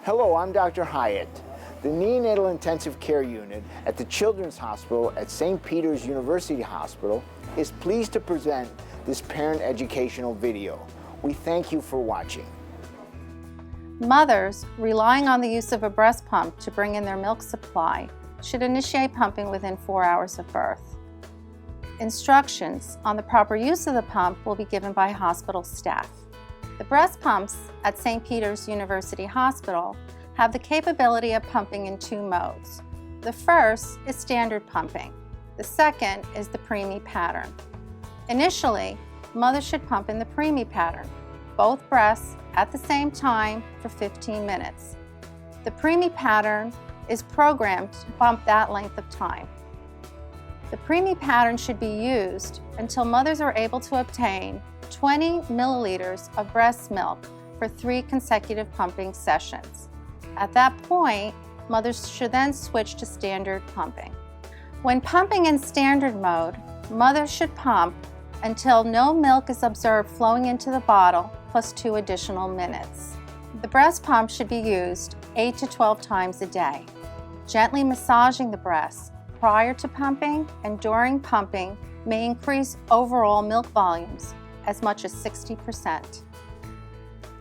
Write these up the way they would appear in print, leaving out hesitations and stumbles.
Hello, I'm Dr. Hyatt. The Neonatal Intensive Care Unit at the Children's Hospital at St. Peter's University Hospital is pleased to present this parent educational video. We thank you for watching. Mothers relying on the use of a breast pump to bring in their milk supply should initiate pumping within 4 hours of birth. Instructions on the proper use of the pump will be given by hospital staff. The breast pumps at St. Peter's University Hospital have the capability of pumping in 2 modes. The first is standard pumping. The second is the preemie pattern. Initially, mothers should pump in the preemie pattern, both breasts at the same time for 15 minutes. The preemie pattern is programmed to pump that length of time. The preemie pattern should be used until mothers are able to obtain 20 milliliters of breast milk for 3 consecutive pumping sessions. At that point, mothers should then switch to standard pumping. When pumping in standard mode, mothers should pump until no milk is observed flowing into the bottle plus 2 additional minutes. The breast pump should be used 8 to 12 times a day. Gently massaging the breast prior to pumping and during pumping may increase overall milk volumes as much as 60%.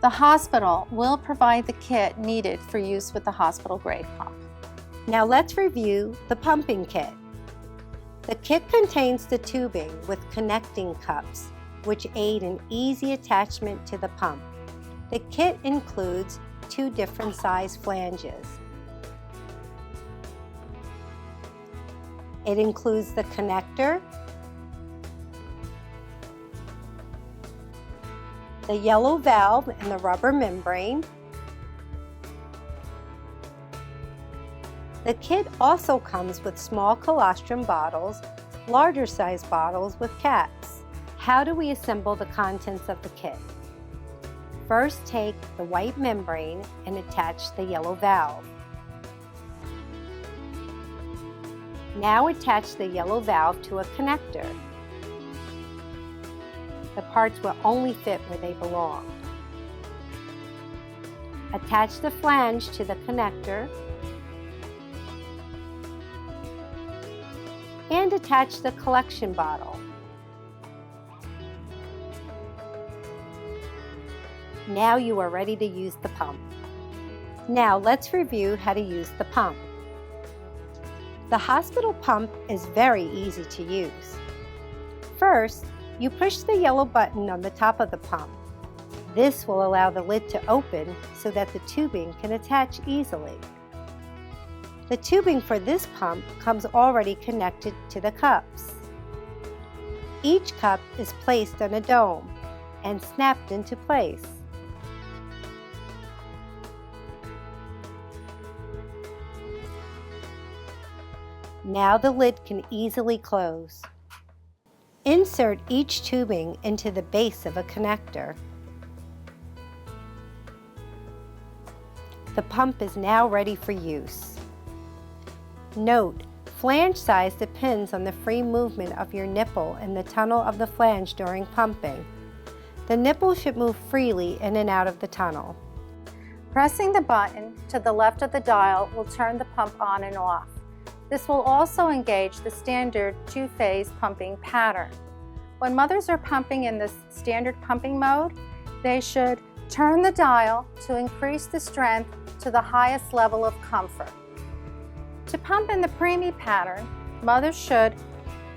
The hospital will provide the kit needed for use with the hospital-grade pump. Now let's review the pumping kit. The kit contains the tubing with connecting cups, which aid in easy attachment to the pump. The kit includes 2 different size flanges. It includes the connector, the yellow valve and the rubber membrane. The kit also comes with small colostrum bottles, larger size bottles with caps. How do we assemble the contents of the kit? First, take the white membrane and attach the yellow valve. Now attach the yellow valve to a connector. The parts will only fit where they belong. Attach the flange to the connector and attach the collection bottle. Now you are ready to use the pump. Now let's review how to use the pump. The hospital pump is very easy to use. First, you push the yellow button on the top of the pump. This will allow the lid to open so that the tubing can attach easily. The tubing for this pump comes already connected to the cups. Each cup is placed on a dome and snapped into place. Now the lid can easily close. Insert each tubing into the base of a connector. The pump is now ready for use. Note, flange size depends on the free movement of your nipple in the tunnel of the flange during pumping. The nipple should move freely in and out of the tunnel. Pressing the button to the left of the dial will turn the pump on and off. This will also engage the standard 2-phase pumping pattern. When mothers are pumping in this standard pumping mode, they should turn the dial to increase the strength to the highest level of comfort. To pump in the preemie pattern, mothers should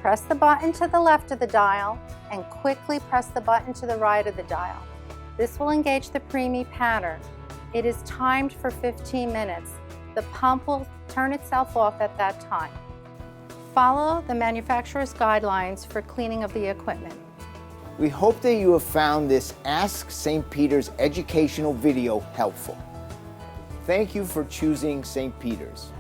press the button to the left of the dial and quickly press the button to the right of the dial. This will engage the preemie pattern. It is timed for 15 minutes. The pump will turn itself off at that time. Follow the manufacturer's guidelines for cleaning of the equipment. We hope that you have found this Ask St. Peter's educational video helpful. Thank you for choosing St. Peter's.